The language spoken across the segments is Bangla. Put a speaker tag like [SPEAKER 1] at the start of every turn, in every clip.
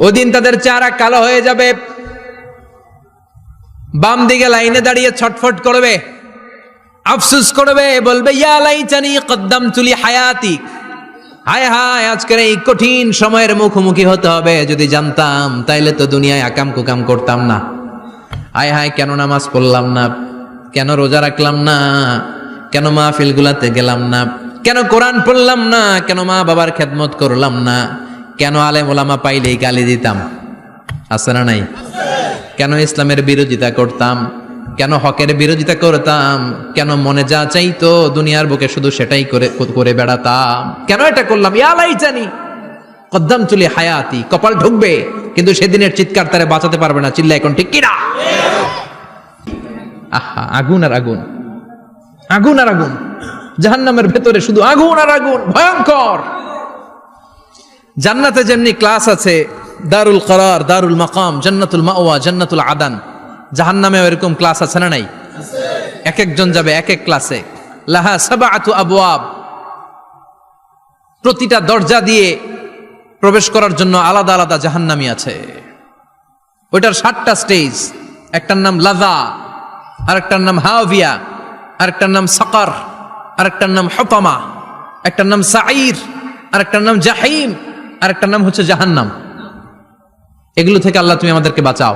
[SPEAKER 1] ওদিন তাদের চেহারা কালো হয়ে যাবে, বাম দিকে লাইনে দাঁড়িয়ে ছটফট করবে, আফসোস করবে, বলবে ইয়া লাইতানি কদ্দামতু লি হায়াতি। হায় হায়, আজকের এই কঠিন সময়ের মুখোমুখি হতে হবে, যদি জানতাম তাইলে তো দুনিয়ায় আকাম কুকাম করতাম না। হায় হায়, কেন নামাজ পড়লাম না, কেন রোজা রাখলাম না, কেন মাহফিলগুলাতে গেলাম না, কেন কোরআন পড়লাম না, কেন মা বাবার খেদমত করলাম না, কেন আলেম ওলামা পাইলেই গালি দিতাম, আছে না নাই? কেন ইসলামের বিরোধিতা করতাম, কেন হকের বিরোধিতা করতাম, কেন মনে যা চাইতো দুনিয়ার বুকে শুধু সেটাই করে বেড়াতাম, কেন এটা করলাম? ইয়া লাইতানি কদ্দামতু লি হায়াতি। কপাল ঢুকবে, কিন্তু সেদিনের চিৎকার তারে বাঁচাতে পারবে না। চিল্লা এখন ঠিক কিনা? আহা, আগুন আর আগুন, আগুন আর আগুন, জাহান্নামের ভেতরে শুধু আগুন আর আগুন, ভয়ঙ্কর। জান্নাতে যেমনি ক্লাস আছে, দারুল করার, দারুল মাকাম, জান্নাতুল মাওয়া, জান্নাতুল আদান, জাহান্নামেও এরকম ক্লাস আছে না নাই? এক একজন যাবে এক এক ক্লাসে। লাহা সাবআতু আবওয়াব, প্রতিটা দরজা দিয়ে প্রবেশ করার জন্য আলাদা আলাদা জাহান্নামী আছে। ওইটার 7টা স্টেজ। একটার নাম লাযা, আরেকটার নাম হাওভিয়া, আরেকটার নাম সাকার, আরেকটার নাম হুতামা, একটার নাম সাঈর, আরেকটার নাম জাহিম, আরেকটার নাম হচ্ছে জাহান্নাম। এগুলো থেকে আল্লাহ তুমি আমাদেরকে বাঁচাও।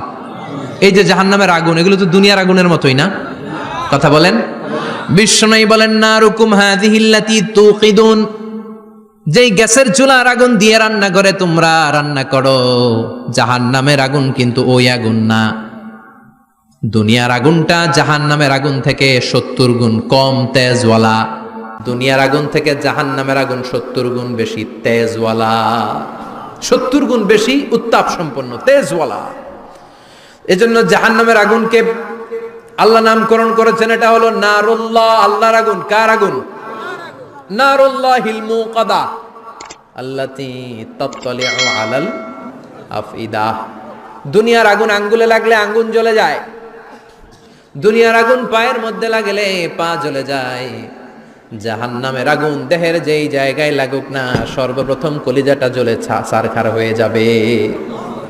[SPEAKER 1] এই যে জাহান্নামের আগুন, এগুলো তো দুনিয়ার আগুনের মতোই না? কথা বলেন। বিশ্বনবী বলেন, নারুকুম হাযিহিল্লাতী তুকিদুন, যেই গ্যাসের চুলার আগুন দিয়ে রান্না করে তোমরা রান্না করো, জাহান্নামের আগুন কিন্তু ওই আগুন না। দুনিয়ার আগুনটা জাহান্নামের আগুন থেকে 70 গুণ কম তেজওয়ালা। দুনিয়ার আগুন থেকে জাহান্নামের আগুন 70 গুণ বেশি তেজওয়ালা, 70 গুণ বেশি উত্তাপ সম্পন্ন, তেজওয়ালা। এজন্য জাহান্নামের আগুনকে আল্লাহ নামকরণ করেছেন, এটা হলো নারুল্লাহ, আল্লাহর আগুন। কার আগুন? নারুল্লাহিল মুকাদা আল্লাতী তাত্তালিউ আলাল আফইদা। দুনিয়ার আগুন আঙ্গুলে লাগলে আঙ্গুল জ্বলে যায়, দুনিয়ার আগুন পায়ের মধ্যে লাগলে পা জ্বলে যায়। জাহান্নামের আগুন দেহের যেই জায়গায় লাগুক না, সর্বপ্রথম কলিজাটা জ্বলে ছারখার হয়ে যাবে।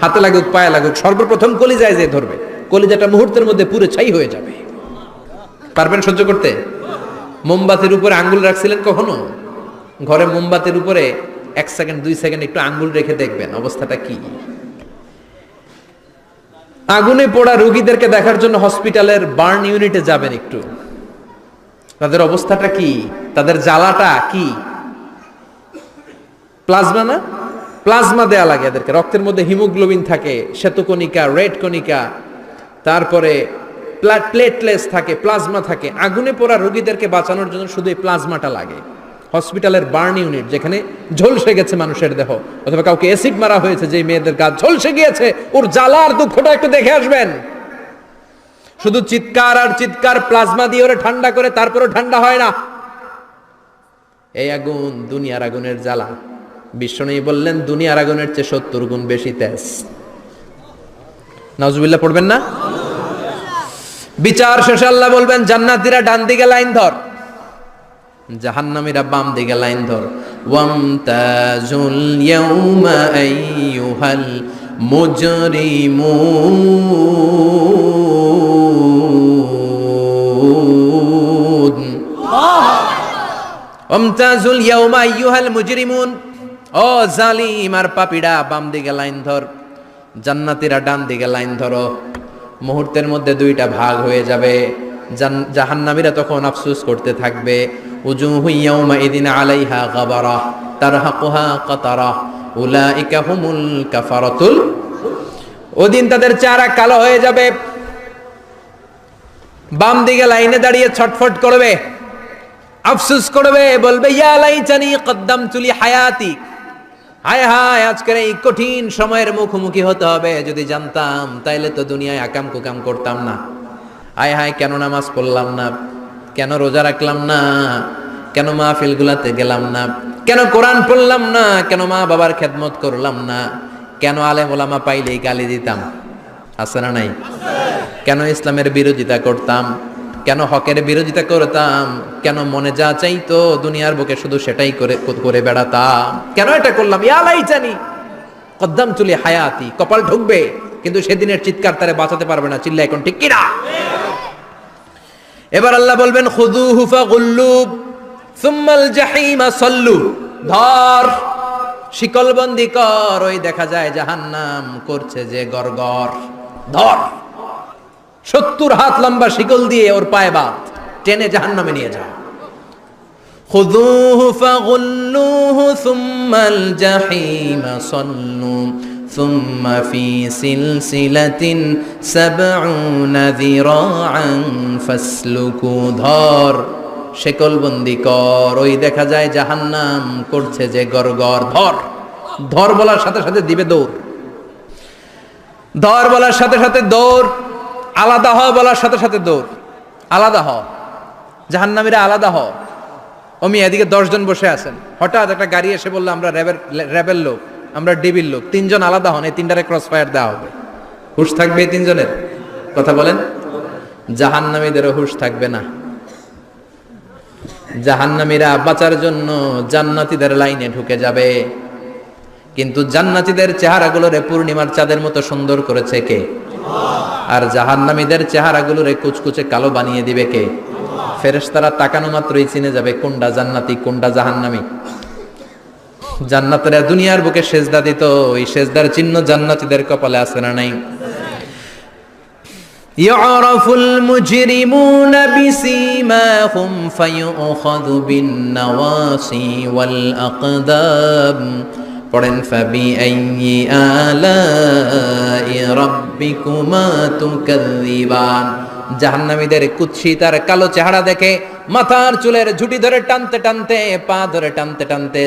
[SPEAKER 1] হাতে লাগুক, পায়ে লাগুক, সর্বপ্রথম কলিজায় যে ধরবে, কলিজাটা মুহূর্তের মধ্যে পুরো ছাই হয়ে যাবে। পারবেন সহ্য করতে? মোমবাতির উপরে আঙ্গুল রাখছিলেন কখনো? ঘরে মোমবাতির উপরে 1 সেকেন্ড 2 সেকেন্ড একটু আঙ্গুল রেখে দেখবেন অবস্থাটা কি। আগুনে পোড়া রোগীদেরকে দেখার জন্য হসপিটালের বার্ন ইউনিটে যাবেন, একটু তাদের অবস্থাটা কি, তাদের জ্বালাটা কি। প্লাজমা না, প্লাজমা দেয়া লাগে এদেরকে। রক্তের মধ্যে হিমোগ্লোবিন থাকে, শ্বেতকণিকা, রেড কণিকা, তারপরে প্লেটলেস থাকে, প্লাজমা থাকে। আগুনে পোড়া রোগীদেরকে বাঁচানোর জন্য শুধু এই প্লাজমাটা লাগে। হসপিটালের বার্ন ইউনিট, যেখানে ঝলসে গেছে মানুষের দেহ, অথবা কাউকে অ্যাসিড মারা হয়েছে, যে মেয়েদের গা ঝলসে গিয়েছে, ওর জ্বালার দুঃখটা একটু দেখে আসবেন। শুধু চিৎকার আর চিৎকার, প্লাজমা দিয়ে ওরে ঠান্ডা করে, তারপরও ঠান্ডা হয় না। এই আগুন দুনিয়ার আগুনের জ্বালা। বিশ্বনবী বললেন, দুনিয়ার আগুনের চেয়ে 70 গুণ বেশি তেজ। নাউজুবিল্লাহ পড়বেন না? বিচার শেষে আল্লাহ বলবেন, জান্নাতীরা ডান দিকে লাইন ধর, জাহান্নামীরা বাম দিকে লাইন ধর। ওয়ামতাজুল ইয়াউমা আইয়ুহাল মুজরিমুন। ওয়ামতাজুল ইয়াউমা আইয়ুহাল মুজরিমুন, ও জালিম আর পাপীরা বাম দিকে লাইন ধর, জান্নাতীরা ডান দিকে লাইন ধরো। মুহূর্তের মধ্যে 2টা ভাগ হয়ে যাবে। জাহান্নামীরা তখন আফসোস করতে থাকবে, উজুহু ইয়াউমাইদিন আলাইহা গাবারা তারহাকুহা কাতারা উলাইকা হুমুল কাফারাতুল। ওদিন তাদের চেহারা কালো হয়ে যাবে, বাম দিকে লাইনে দাঁড়িয়ে ছটফট করবে, আফসোস করবে, বলবে ইয়া লাইতানি কদ্দামতু লি হায়াতি। হায় হায়, আজকের এই কঠিন সময়ের মুখোমুখি হতে হবে, যদি জানতাম তাইলে তো দুনিয়ায় আকাম কুকাম করতাম না। হায় হায়, কেন নামাজ পড়লাম না, কেন রোজা রাখলাম না, কেন মাহফিলগুলাতে গেলাম না, কেন কোরআন পড়লাম না, কেন মা বাবার খেদমত করলাম না, কেন আলেম ওলামা পাইলেই গালি দিতাম, আছে না নাই? কেন ইসলামের বিরোধিতা করতাম, কেন হকের বিরোধিতা করতাম, কেন মনে যা চাইতো দুনিয়ার বুকে শুধু সেটাই করে বেড়াতাম, কেন এটা করলাম? ইয়া লাইতানি কদ্দামতু লি হায়াতি, কপাল ঢুকবে কিন্তু সেদিনের চিৎকার তারে বাঁচাতে পারবে না। চিল্লা এখন ঠিক কিনা? এবার আল্লাহ বলবেন খুযুহু ফাগুল্লু সুম্মাল জাহিমা সাল্লু, ধর শিকলবন্দি কর, ওই দেখা যায় জাহান্নাম করছে যে গড়গড়, ধর 70 হাত লম্বা শিকল দিয়ে ওর পায়ে বাঁধ, টেনে জাহান্নামে নিয়ে যাও। খুযুহু ফাগুল্লুহু সুম্মাল জাহিমা সাল্লু সুম্মা ফি সিলসিলাতিন ৭০ যিরাআন ফাসলুকু, ধর শিকলবন্দি কর, ওই দেখা যায় জাহান্নাম করছে যে গড়গড়, ধর। ধর বলার সাথে সাথে দিবে দৌড়, ধর বলার সাথে সাথে দৌড়, আলাদা হ বলার সাথে সাথে দৌড়, আলাদা হ, জাহান্নামীরা আলাদা হ। অমি এদিকে 10 জন বসে আছেন, হঠাৎ একটা গাড়ি এসে বললো আমরা র্যাবের লোক, আমরা ডিবির লোক, 3 জন আলাদা হন, এই 3টারে ক্রস ফায়ার দেওয়া হবে। হুশ থাকবে এই 3 জনের? কথা বলেন। জাহান্নামীদেরও হুশ থাকবে না। জাহান্নামীরা বাঁচার জন্য জান্নাতীদের লাইনে ঢুকে যাবে, কিন্তু জান্নাতীদের চেহারাগুলোরে পূর্ণিমার চাঁদের মতো সুন্দর করেছে কে? আর জাহান্নামীদের চেহারাগুলোরে কুচকুচে কালো বানিয়ে দিবে কে? ফেরেশতারা তাকানো মাত্রই চিনে যাবে কোনটা জান্নাতি কোনটা জাহান্নামী। জান্নাতীরা দুনিয়ার বুকে সেজদা দিত, ওই সেজদার চিহ্ন জান্নাতীদের কপালে আছে না নাই? ইয়ারাফুল মুজরিমুনা বিসীমাহুম ফায়ুখাযু বিন-নাওয়াসি ওয়াল আকদাম। পড়েন ফাবিআইয়ি আলাই রাব্বিকুমা তুকাযযিবান। জাহান্নামীদের কুৎসিত আর কালো চেহারা দেখে মাথার চুলের ঝুঁটি ধরে টানতে টানতে, পা ধরে টানতে টানতে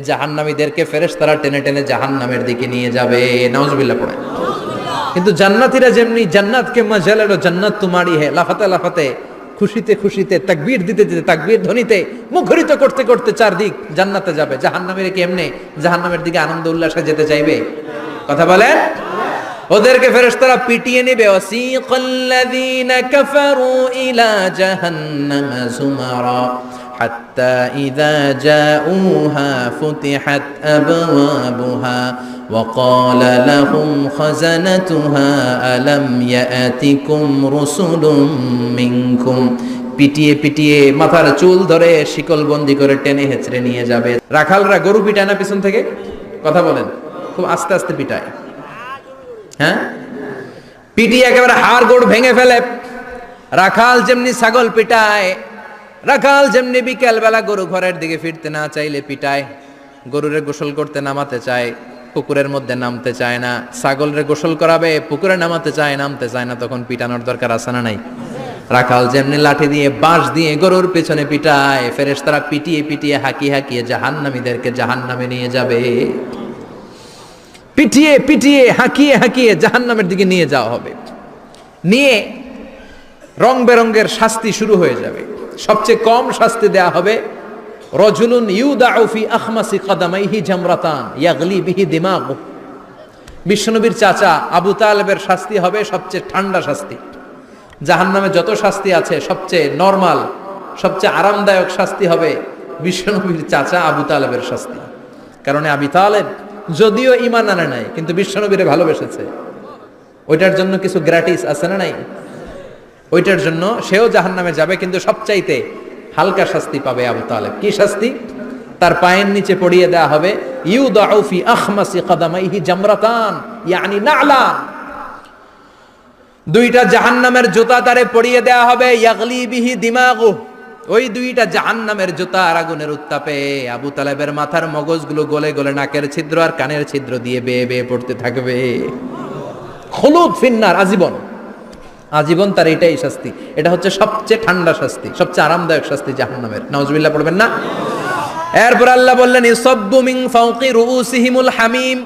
[SPEAKER 1] জাহান্নামীদেরকে ফেরেশতারা টেনে টেনে জাহান্নামের দিকে নিয়ে যাবে। নাউজুবিল্লাহ পড়েন। কিন্তু জান্নাতীরা যেমনি জান্নাতকে মজা লো জান্নাত তোমারি হে, লাফাতে লাফাতে খুশিতে খুশিতে তাকবীর দিতে দিতে তাকবীর ধ্বনিতে মুখরিত করতে করতে চারদিক জান্নাতে যাবে। জাহান্নামীরা কি এমনি জাহান্নামের দিকে আনন্দ উল্লাসে যেতে চাইবে? কথা বলেন। ওদেরকে ফেরেশতারা পিটিয়ে নেবে। ওয়াসিকাল্লাযীনা কাফারু ইলা জাহান্নামা যুমারা হাত্তা ইযা জাউহা ফুতিহাত আবওয়াবুহা ওয়া ক্বালা লাহুম খাযানাতুহা আলাম ইয়াতিকুম রুসুলুম মিনকুম। পিটিয়ে পিটিয়ে মাথার চুল ধরে শিকলবন্দি করে টেনে হেঁচড়ে নিয়ে যাবে। রাখালরা গরু পিটায় না পিছন থেকে? কথা বলেন। খুব আস্তে আস্তে পিটায়, হ্যাঁ, পিটিয়ে একেবারে হাড় গোড় ভেঙে ফেলে। রাখাল যেমনি ছাগল পিটায়, রাখাল যেমনি বিকেল বেলা গরু ঘরের দিকে ফিরতে না চাইলে পিটায়, গরুরে গোসল করতে নামাতে চায়, পুকুরের মধ্যে নামতে চায় না, ছাগলরে গোসল করাবে, পুকুরে নামাতে চায়, নামতে চায় না, তখন পিটানোর দরকার আছে না নাই? রাখাল যেমনি লাঠি দিয়ে বাঁশ দিয়ে গরুর পেছনে পিটায়, ফেরেশতারা পিটিয়ে পিটিয়ে হাঁকিয়ে হাঁকিয়ে জাহান্নামীদেরকে জাহান্নামে নিয়ে যাবে। পিটিয়ে পিটিয়ে হাঁকিয়ে হাঁকিয়ে জাহান্নামের দিকে নিয়ে যাওয়া হবে। নিয়ে রং বেরঙ্গের শাস্তি শুরু হয়ে যাবে। সবচেয়ে কম শাস্তি দেয়া হবে রজুলুন ইউদাউ ফি আখমাসি কদামাইহি জামরাতান ইয়াগলি বিহি দিমাগু। বিশ্বনবীর চাচা আবু তালেবের শাস্তি হবে সবচেয়ে ঠান্ডা শাস্তি। জাহান্নামে যত শাস্তি আছে সবচেয়ে নরমাল, সবচেয়ে আরামদায়ক শাস্তি হবে বিশ্বনবীর চাচা আবু তালেবের শাস্তি। কারণ আবু তালেব যদিও ঈমান আনে নাই, কিন্তু বিশ্বনবীরে ভালোবেসেছে। ওইটার জন্য কিছু গ্র্যাটিস আছে না নাই? ওইটার জন্য সেও জাহান্নামে যাবে, কিন্তু সবচাইতে হালকা শাস্তি পাবে আবু তালেব। কি শাস্তি? তার পায়ের নিচে পড়িয়ে দেওয়া হবে ইউদাউ ফি আখমাসি কদামাইহি জামরাতান ইয়ানি নালা। দুইটা জাহান্নামের জুতা তারে পড়িয়ে দেওয়া হবে, ইয়াগলি বিহি দিমাগু। ওই দুইটা জাহান্নামের জুতা আর আগুনের উত্তাপে আবু তালেবের মাথার মগজগুলো গলে গলে নাকের ছিদ্র আর কানের ছিদ্র দিয়ে বেয়ে বেয়ে পড়তে থাকবে। খুলুদ ফিন্নার, আজীবন, আজীবন তার এটাই শাস্তি। এটা হচ্ছে সবচেয়ে ঠান্ডা শাস্তি, সবচেয়ে আরামদায়ক শাস্তি জাহান্নামের। নাউজুবিল্লাহ পড়বেন না? এরপর আল্লাহ বললেন ইসাব্বু মিন ফাওকি রুউসিহিমুল হামিম।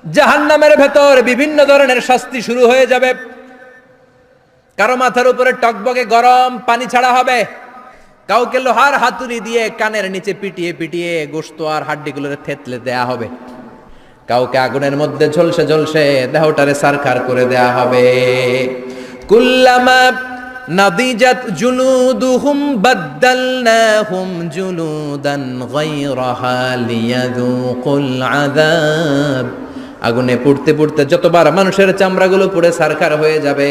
[SPEAKER 1] জাহান্নামের ভেতর বিভিন্ন ধরনের শাস্তি শুরু হয়ে যাবে। কারো মাথার উপরে টকবকে গরম পানি ছাড়া হবে, কাউকে লোহার হাতুড়ি দিয়ে কানের নিচে পিটিয়ে পিটিয়ে গোশত আর হাড্ডিগুলোরে থেতলে দেয়া হবে, কাউকে আগুনের মধ্যে ঝলসে ঝলসে দেহটারে সারখার করে দেয়া হবে। কুল্লামা নাদিজাত জুলুদুহুম বাদদালনাহুম জুলুদান গায়রাহা লিয়াযুকুল আযাব আগুনে পুড়তে পুড়তে যতবার মানুষের চামড়াগুলো পুড়ে ছারখার হয়ে যাবে,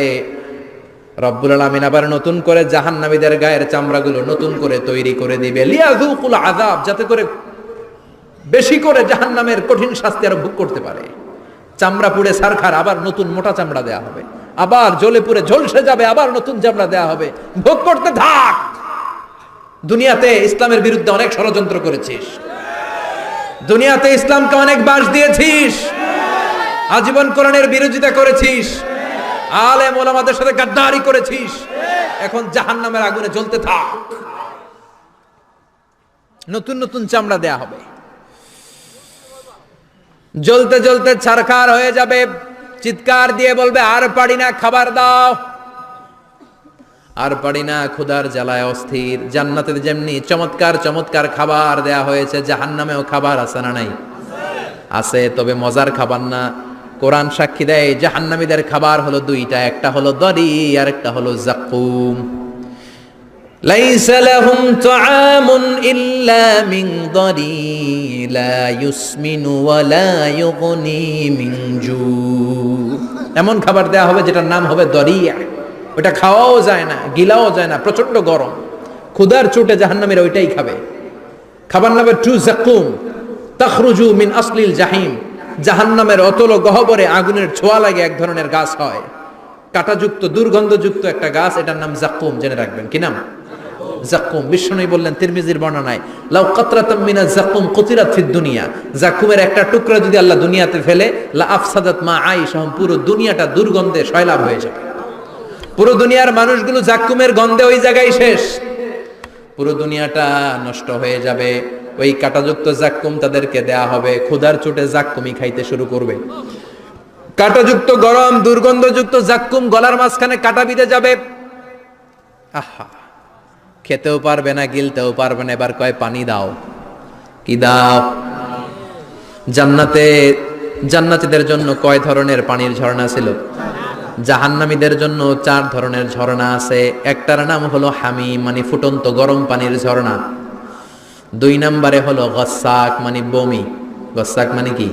[SPEAKER 1] রব্বুল আলামিন আবার নতুন করে জাহান্নামীদের গায়ের চামড়াগুলো নতুন করে তৈরি করে দিবে, লিয়াযুকুল আযাব, যাতে করে বেশি করে জাহান্নামের কঠিন শাস্তি আর ভোগ করতে পারে। চামড়া পুড়ে ছারখার, আবার নতুন মোটা চামড়া দেয়া হবে, আবার জ্বলে পুড়ে ঝলসে যাবে, আবার নতুন চামড়া দেয়া হবে, ভোগ করতে থাক। দুনিয়াতে ইসলামের বিরুদ্ধে অনেক ষড়যন্ত্র করেছিস, দুনিয়াতে ইসলামকে অনেক বাস দিয়েছিস, আজীবন কোরআনের বিরোধিতা করেছিস, আলেম ওলামাদের সাথে গাদ্দারি করেছিস, এখন জাহান্নামের আগুনে জ্বলতে থাক, নতুন নতুন চামড়া দেয়া হবে, জ্বলতে জ্বলতে ছারখার হয়ে যাবে, চিৎকার দিয়ে বলবে আর পারি না, খাবার দাও, আর পারি না, ক্ষুধার জ্বালায় অস্থির। জান্নাতে যেমনি চমৎকার চমৎকার খাবার দেয়া হয়েছে, জাহান্নামেও খাবার আছে না নাই? আছে, তবে মজার খাবার না। কোরআন সাক্ষী দেয় জাহান্নামীদের খাবার হলো দুইটা, একটা হলো দরি আর একটা হলো যাকুম। লাইসা লাহুম তুআমুন ইল্লা মিন দরি লা ইউসমিনু ওয়া লা ইউগনি মিন জু। এমন খাবার দেয়া হবে যেটার নাম হবে দরিয়া, ওটা খাওয়াও যায় না, গিলাও যায় না, প্রচন্ড গরম, ক্ষুধার চোটে জাহান্নামীরা ওইটাই খাবে। খাবার নাম্বার 2 যাকুম, তাখরুজু মিন আসলিল জাহিম। জাহান্নামের অতল গহ্বরে আগুনের ছোঁয়া লাগে এক ধরনের গাছ হয়, কাঁটাযুক্ত দুর্গন্ধযুক্ত একটা গাছ, এটার নাম যাকুম। জেনে রাখবেন, কি নাম? যাকুম। বিশ্বনবী বললেন তিরমিজির বর্ণনায়, লাউ কাতরাতাম মিনাজ যাকুম কুতিরাত ফিদ দুনিয়া, যাকুমের একটা টুকরা যদি আল্লাহ দুনিয়াতে ফেলে, লা আফসাদাত মা আইশাহুম, পুরো দুনিয়াটা দুর্গন্ধে সয়লাব হয়ে যাবে। পুরো দুনিয়ার মানুষগুলো যাকুমের গন্ধে ওই জায়গায় শেষ, পুরো দুনিয়াটা নষ্ট হয়ে যাবে। ওই কাঁটাযুক্ত যাকুম তাদেরকে দেয়া হবে, ক্ষুধার চোটে যাকুমই খাইতে শুরু করবে। কাঁটাযুক্ত গরম দুর্গন্ধযুক্ত যাকুম গলার মাঝখানে কাঁটা বিঁধে যাবে, আহা, খেতেও পারবে না, গিলতেও পারবে না, এবার কয় পানি দাও। কি দাও? জান্নাতীদের জন্য কয় ধরনের পানির ঝর্ণা ছিল? জাহান্নামীদের জন্য 4 ধরনের ঝর্ণা আছে। একটার নাম হলো হামিম, মানে ফুটন্ত গরম পানির ঝর্ণা। 2 নম্বরে হলো গসাক, মানে বমি, গসাক মানে কি?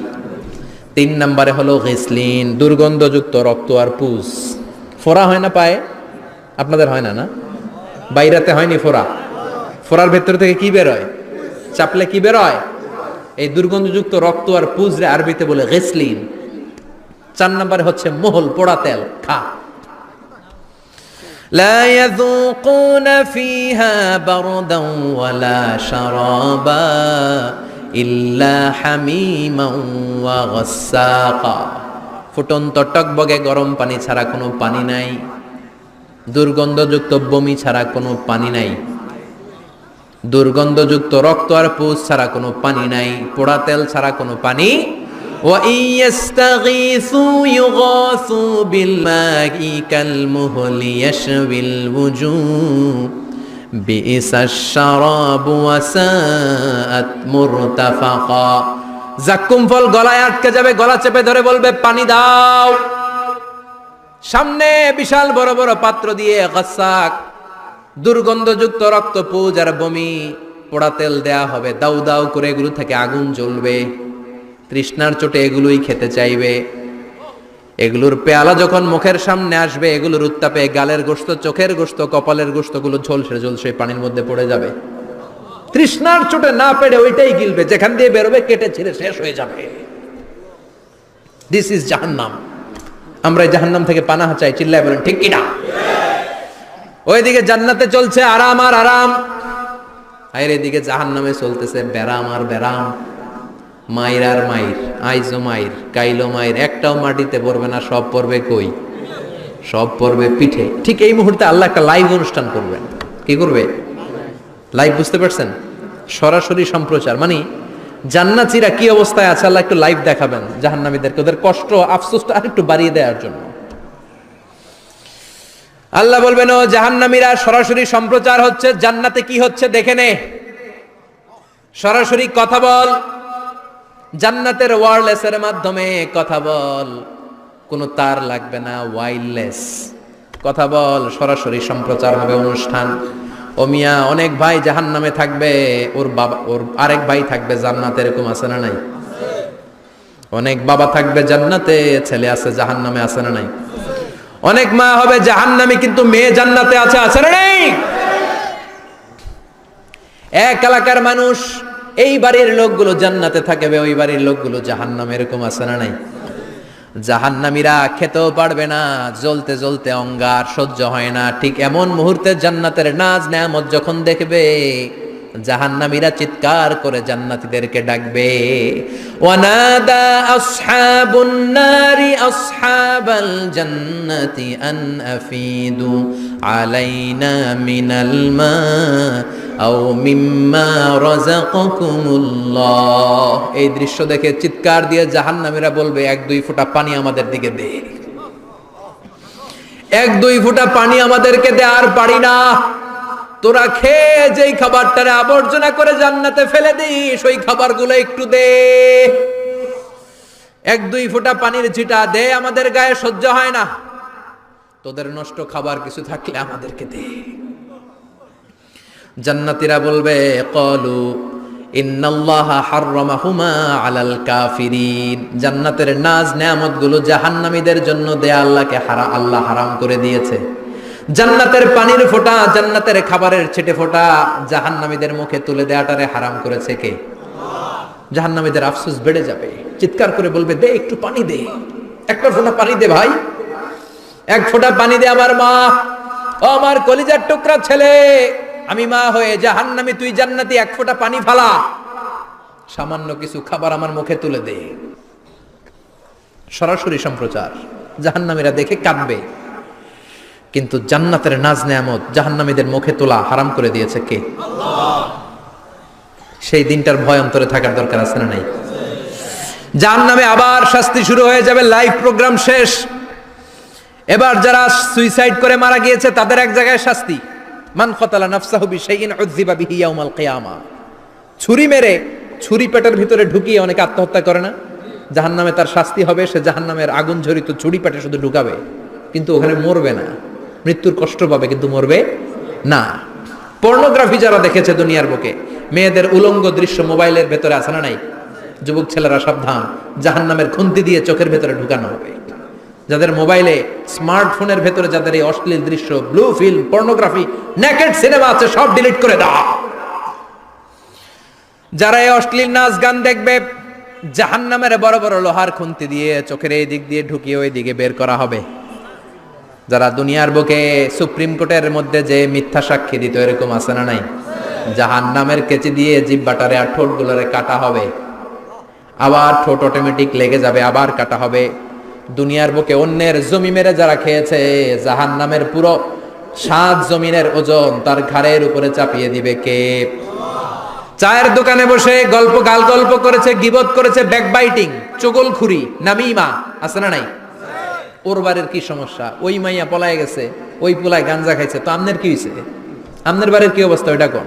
[SPEAKER 1] 3 নম্বরে হলো গিসলিন, দুর্গন্ধযুক্ত রক্ত আর পুজ। ফোড়া হয় না পায়ে? আপনাদের হয় না? না, বাইরাতে হয়নি ফোড়া? ফোড়ার ভেতর থেকে কি বের হয়? চাপলে কি বের হয়? এই দুর্গন্ধযুক্ত রক্ত আর পুজরে আরবিতে বলে গিসলিন। 4 নম্বরে হচ্ছে মোহল, পোড়া তেল, খা। লা ইয়াযুকুনা ফিহা বারদান ওয়ালা শারাবা ইল্লা হামিমান ওয়া গাসসাকা। ফুটন্ত টকবগে গরম পানি ছাড়া কোনো পানি নাই, দুর্গন্ধযুক্ত বমি ছাড়া কোনো পানি নাই, দুর্গন্ধযুক্ত রক্ত আর পুজ ছাড়া কোনো পানি নাই, পোড়া তেল ছাড়া কোনো পানি। وَإِن يَسْتَغِيثُوا يُغَاثُوا بِالْمَاءِ كَالْمُهْلِ يَشْوِي الْوُجُوهَ بِئْسَ الشَّرَابُ وَسَاءَتْ مُرْتَفَقًا। যাকুম ফল গলায় আটকে যাবে, গলা চেপে ধরে বলবে পানি দাও। সামনে বিশাল বড় বড় পাত্র দিয়ে গাসাক, দুর্গন্ধযুক্ত রক্ত, পুজ আর বমি, পোড়া তেল দেয়া হবে, দাউ দাউ করে এগুলো থেকে আগুন জ্বলবে। তৃষ্ণার চোটে এগুলোই খেতে চাইবে। এগুলোর পেয়ালা যখন মুখের সামনে আসবে, এগুলোর উত্তাপে গালের গোশত, চোখের গোশত, কপালের গোশতগুলো ঝলসে ঝলসে পানির মধ্যে পড়ে যাবে। তৃষ্ণার চোটে না পেরে ওইটাই গিলবে, যেখান দিয়ে বেরোবে কেটে ছিঁড়ে শেষ হয়ে যাবে। দিস ইজ জাহান্নাম। আমরা এই জাহান্নাম থেকে পানাহা চাই, চিল্লায় বলেন ঠিক কিনা? ওইদিকে জান্নাতে চলছে আরাম আর আরাম, আর এদিকে জাহান্নামে চলতেছে বেরাম আর বেরাম, মাইর আর মাইর, আইজো মাইর, কাইলো মাইর। একটাও মাটিতে পড়বে না, সব পড়বে কই? সব পড়বে পিঠে। ঠিক এই মুহূর্তে আল্লাহ একটা লাইভ অনুষ্ঠান করবেন। কি করবে? লাইভ, বুঝতে পারছেন? সরাসরি সম্প্রচার, মানে জান্নাতীরা কি অবস্থায় আছে আল্লাহ একটু লাইভ দেখাবেন জাহান্নামীদেরকে, ওদের কষ্ট আফসোসটা আরেকটু বাড়িয়ে দেওয়ার জন্য। আল্লাহ বলবেন, ও জাহান্নামীরা, সরাসরি সম্প্রচার হচ্ছে, জান্নাতে কি হচ্ছে দেখে নে, সরাসরি কথা বল, জান্নাতের ওয়্যারলেসের মাধ্যমে কথা বল, কোনো তার লাগবে না, ওয়্যারলেস কথা বল, সরাসরি সম্প্রচার হবে অনুষ্ঠান। ও মিয়া, অনেক ভাই জাহান্নামে থাকবে, ওর বাবা, ওর আরেক ভাই থাকবে জান্নাতে, এরকম আছে না নাই? অনেক বাবা থাকবে জান্নাতে, ছেলে আছে জাহান্নামে, আছে না নাই? অনেক মা হবে জাহান্নামী, কিন্তু মেয়ে জান্নাতে আছে, আছে না নাই? এক এলাকার মানুষ, এই বাড়ির লোকগুলো জান্নাতে থাকবে, ওই বাড়ির লোকগুলো জাহান্নামে, এরকম আছে না নাই? জাহান্নামীরা খেতেও পারবে না, জ্বলতে জ্বলতে অঙ্গার সহ্য হয় না। ঠিক এমন মুহূর্তে জান্নাতের নাজ নেয়ামত যখন দেখবে, জাহান্নামীরা চিৎকার করে জান্নাতীদেরকে ডাকবে, ওয়ানাদা আসহাবুন নারি আসহাবাল জান্নাতি আন আফিদু আলাইনা মিনাল মা আও মিম্মা রাযাকাকুমুল্লাহ। এই দৃশ্য দেখে চিৎকার দিয়ে জাহান্নামীরা বলবে, 1-2 ফোঁটা পানি আমাদের দিকে দে, 1-2 ফোঁটা পানি আমাদেরকে দে, আর পারি না। তোরা খেয়ে যেই খাবারটারে আবর্জনা করে জান্নাতে ফেলে দিস, ওই খাবারগুলো একটু দে, 1-2 ফোঁটা পানির ছিটা দে, আমাদের গায়ে সহ্য হয় না। তোদের নষ্ট খাবার কিছু থাকলে আমাদেরকে দে। জান্নাতীরা বলবে, ক্বালু ইন্নাল্লাহা হাররামাহুমা আলাল কাফিরিন। জান্নাতের নাজ নেয়ামতগুলো জাহান্নামীদের জন্য দেয়া আল্লাহ হারাম করে দিয়েছে। জান্নাতের পানির ফোঁটা, জান্নাতের খাবারের ছিটে ফোঁটা জাহান্নামীদের মুখে তুলে দেয়াটারে হারাম করেছে কে? জাহান্নামীদের আফসোস বেড়ে যাবে, চিৎকার করে বলবে, দে একটু পানি দে, 1 ফোঁটা পানি দে ভাই, 1 ফোঁটা পানি দে আমার মা, ও আমার কলিজার টুকরা ছেলে, আমি মা হয়ে জাহান্নামী, তুই জান্নাতি, 1 ফোঁটা পানি ফালা, সামান্য কিছু খাবার আমার মুখে তুলে দে। সরাসরি সম্প্রচার, জাহান্নামীরা দেখে কাঁদবে। কিন্তু জান্নাতের নাজ নেয়ামত জাহান্নামীদের মুখে তোলা হারাম করে দিয়েছে কে? আল্লাহ। সেই দিনটার ভয় অন্তরে থাকার দরকার আছে না নাই? জাহান্নামে আবার শাস্তি শুরু হয়ে যাবে, লাইভ প্রোগ্রাম শেষ। এবার যারা সুইসাইড করে মারা গিয়েছে তাদের এক জায়গায় শাস্তি, মান কতালা নাফসাহু বিশাইইন উযযিবা বিহি ইয়াউমাল কিয়ামা। ছুরি মেরে, ছুরি পেটের ভিতরে ঢুকিয়ে অনেকে আত্মহত্যা করে না? জাহান্নামে তার শাস্তি হবে, সে জাহান্নামের আগুন ঝরিত ছুরি পেটে শুধু ঢুকাবে, কিন্তু ওখানে মরবে না, মৃত্যুর কষ্ট পাবে কিন্তু মরবে না। পর্নোগ্রাফি যারা দেখেছে দুনিয়ার বুকে, মেয়েদের উলঙ্গ দৃশ্য মোবাইলের ভেতরে আছে না নাই? যুবক ছেলেরা সাবধান, জাহান্নামের খুন্তি দিয়ে চোখের ভেতরে ঢুকানো হবে। যাদের মোবাইলে, স্মার্টফোনের ভেতরে যাদের এই অশ্লীল দৃশ্য, blue film, pornography, naked cinema আছে, সব ডিলিট করে দাও। যারা এই অশ্লীল নাচ গান দেখবে, জাহান্নামের বড় বড় লোহার খুন্তি দিয়ে চোখের এই দিক দিয়ে ঢুকিয়ে ওই দিকে বের করা হবে। যারা দুনিয়ার বুকে সুপ্রিম কোর্টের মধ্যে যে মিথ্যা সাক্ষী দিত, এরকম আছে না নাই? জাহান্নামের কেচি দিয়ে জিহ্বাটারে আর ঠোঁটগুলোরে কাটা হবে, আবার ঠোঁট অটোমেটিক লেগে যাবে, আবার কাটা হবে। দুনিয়ার বুকে অন্যের জমি মেরে যারা খেয়েছে, জাহান্নামের পুরো 7 জমিনের ওজন তার ঘাড়ের উপরে চাপিয়ে দিবে কে? চায়ের দোকানে বসে গল্প করেছে, গীবত করেছে, ব্যাকবাইটিং, চগলখুরি, নামিমা, আছে না নাই? ওর বাড়ির কি সমস্যা, ওই মাইয়া পলায় গেছে, ওই পোলায় গাঞ্জা খাইছে, তো আমনের কি হয়েছে? আমনের বাড়ির কি অবস্থা ওইটা কোন?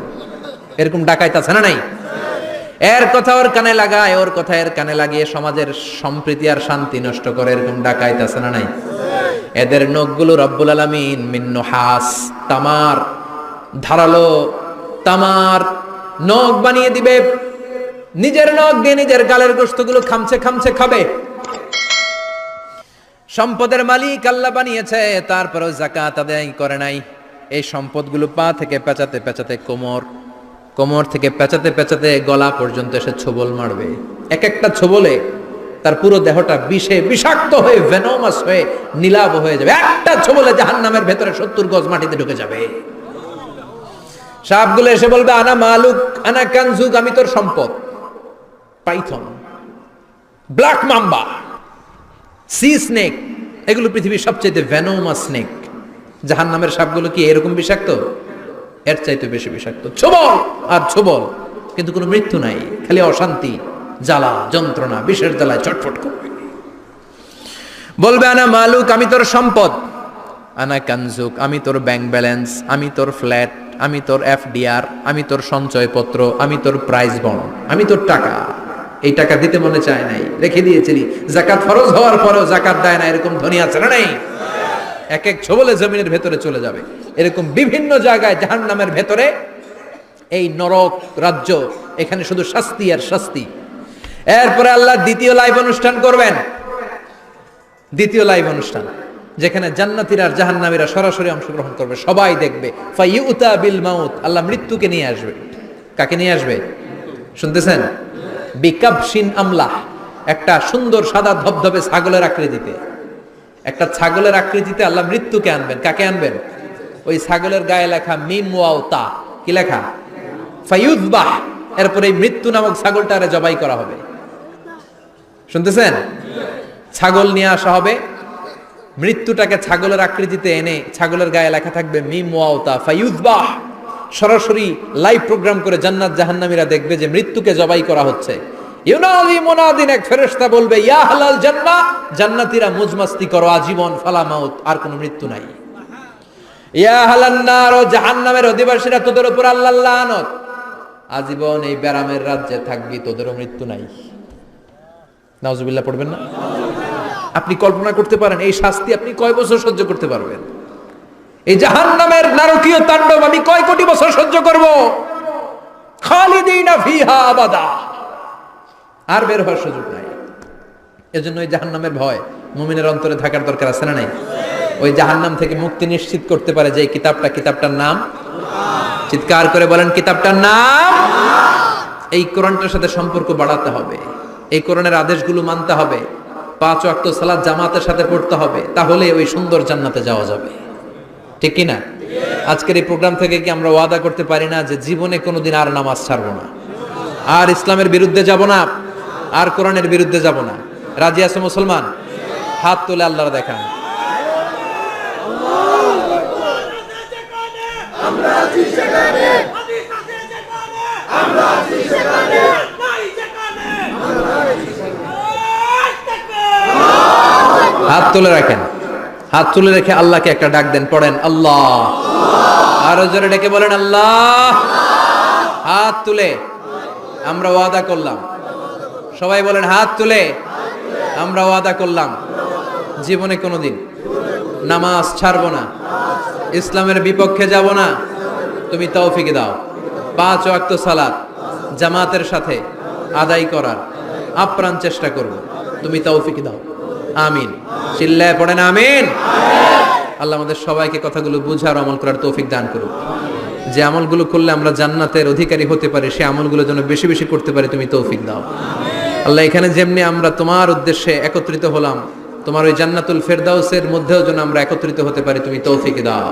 [SPEAKER 1] এরকম ডাকাইত আছে না নাই? এর কথা ওর কানে লাগায়, ওর কথা এর কানে লাগিয়ে সমাজের সম্প্রীতি আর শান্তি নষ্ট করে, এরকম ডাকাইত আছে না নাই? এদের নখগুলো রব্বুল আলামিন মিন নুহাস, তামার, ধারালো তামার নখ বানিয়ে দিবে। নিজের নখ দিয়ে নিজের গালের গোশতগুলো খামছে খামছে খাবে। সম্পদের মালিক আল্লাহ বানিয়েছে, তারপরেও যাকাত আদায় করে নাই। এই সম্পদগুলো পা থেকে পেঁচাতে পেঁচাতে কোমর থেকে পেঁচাতে পেঁচাতে গলা পর্যন্ত এসে ছোবল মারবে। এক একটা ছোবলে তার পুরো দেহটা বিষে বিষাক্ত হয়ে, ভেনোমাস হয়ে, নীলাভ হয়ে যাবে। একটা ছোবলে জাহান্নামের ভেতরে 70 গজ মাটিতে ঢুকে যাবে। সাপগুলো এসে বলবে, আনা মালুক আনা কানজুক, আমি তোর সম্পদ। Python, black mamba, C snake, এগুলো পৃথিবীর সবচেয়ে ভেনোমাস স্নেক। জাহান্নামের সাপগুলো কি এরকম বিষাক্ত? এর চাইতে বেশি বিষাক্ত। ছোবল আর ছোবল, কিন্তু কোনো মৃত্যু নাই, খালি অশান্তি, জ্বালা যন্ত্রণা, বিষের জ্বালায় চটফট করবে। বলবে, আনা মালুক, আমি তোর সম্পদ। আনা কানজুক, আমি তোর ব্যাংক ব্যালেন্স, আমি তোর ফ্ল্যাট, আমি তোর এফডিআর, আমি তোর সঞ্চয়পত্র, আমি তোর প্রাইজ বন্ড, আমি তোর টাকা। এই টাকা দিতে মনে চায় নাই, রেখে দিয়েছিলি। যাকাত ফরজ হওয়ার পরেও যাকাত দেয় না, এরকম ধনী আছে না নাই? এক এক ছোবলে জমিনের ভেতরে চলে যাবে। এরকম বিভিন্ন জায়গায় জাহান্নামের ভেতরে এই নরক রাজ্য, এখানে শুধু শাস্তি আর শাস্তি। এরপরে আল্লাহ দ্বিতীয় লাইভ অনুষ্ঠান করবেন, দ্বিতীয় লাইভ অনুষ্ঠান যেখানে জান্নাতীরা আর জাহান্নামীরা সরাসরি অংশগ্রহণ করবে, সবাই দেখবে। ফাইউতা বিল মাউত, আল্লাহ মৃত্যুকে নিয়ে আসবে। কাকে নিয়ে আসবে শুনতেছেন? বিকাবশিন আমলাহ, একটা সুন্দর সাদা ধবধবে ছাগলের আকৃতিতে, একটা ছাগলের আকৃতিতে আল্লাহ মৃত্যুকে আনবেন। কাকে আনবেন? ওই ছাগলের গায়ে লেখা মিম ওয়াও তা, কি লেখা? ফায়ুযবাহ। এরপরে এই মৃত্যু নামক ছাগলটারে জবাই করা হবে। শুনতেছেন? ছাগল নিয়ে আসা হবে, মৃত্যুটাকে ছাগলের আকৃতিতে এনে ছাগলের গায়ে লেখা থাকবে মিম ওয়াও তা ফায়ুযবাহ। সরাসরি লাইভ প্রোগ্রাম করে জান্নাত জাহান্নামীরা দেখবে যে মৃত্যুকে জবাই করা হচ্ছে। ইউনাদি মুনাদিন, এক ফেরেশতা বলবে ইয়া আহলাল জান্নাহ, জান্নাতীরা মুজমাস্তি করো আজীবন, ফালা মাউত, আর কোনো মৃত্যু নাই। ইয়া আহলান নার, জাহান্নামের অধিবাসীরা তোদের উপর আল্লাহর লানত, আজীবন এই ব্যারামের রাজ্যে থাকবি, তোদেরও মৃত্যু নাই। নাউজুবিল্লাহ পড়বেন না? আপনি কল্পনা করতে পারেন এই শাস্তি আপনি কয় বছর সহ্য করতে পারবেন? এই জাহান্নামের নারকীয় তাণ্ডব আমি কয় কোটি বছর সহ্য করব? খালিদিনা ফিহা আবাদা, আর বের হওয়ার সুযোগ নাই। এজন্য এই জাহান্নামের ভয় মুমিনের অন্তরে থাকার দরকার আছে না নাই? ওই জাহান্নাম থেকে মুক্তি নিশ্চিত করতে পারে যে কিতাবটার নাম, চিৎকার করে বলেন কিতাবটার নাম। এই কোরআনটার সাথে সম্পর্ক বাড়াতে হবে, এই কোরআনের আদেশগুলো মানতে হবে, 5 ওয়াক্ত সালাত জামাতের সাথে পড়তে হবে, তাহলে ওই সুন্দর জান্নাতে যাওয়া যাবে। ঠিক কিনা? আজকের এই প্রোগ্রাম থেকে কি আমরা ওয়াদা করতে পারি না যে জীবনে কোনোদিন আর নামাজ ছাড়বো না, আর ইসলামের বিরুদ্ধে যাব না, আর কোরআনের বিরুদ্ধে যাব না? রাজি আছো মুসলমান? হাত তুলে আল্লাহর দেখান। হাত তুলে রাখেন, হাত তুলে রেখে আল্লাহকে একটা ডাক দেন, পড়েন আল্লাহ। আরো জোরে ডেকে বলেন আল্লাহ। হাত তুলে আমরা ওয়াদা করলাম, সবাই বলেন হাত তুলে আমরা ওয়াদা করলাম জীবনে কোনোদিন নামাজ ছাড়বো না, ইসলামের বিপক্ষে যাব না। তুমি তৌফিক দাও, 5 ওয়াক্ত সালাত জামাতের সাথে আদায় করার আপ্রাণ চেষ্টা করব, তুমি তৌফিক দাও। আমিন। চিল্লায় পড়েন আমিন। আল্লাহ আমাদের সবাইকে কথাগুলো বুঝার আমল করার তৌফিক দান করুন। যে আমলগুলো করলে আমরা জান্নাতের অধিকারী হতে পারি, সে আমলগুলো যেন বেশি বেশি করতে পারি, তুমি তৌফিক দাও। আল্লাহ এখানে যেমনি আমরা তোমার উদ্দেশ্যে একত্রিত হলাম, তোমার ওই জান্নাতুল ফেরদাউসের মধ্যেও যেন আমরা একত্রিত হতে পারি, তুমি তৌফিক দাও।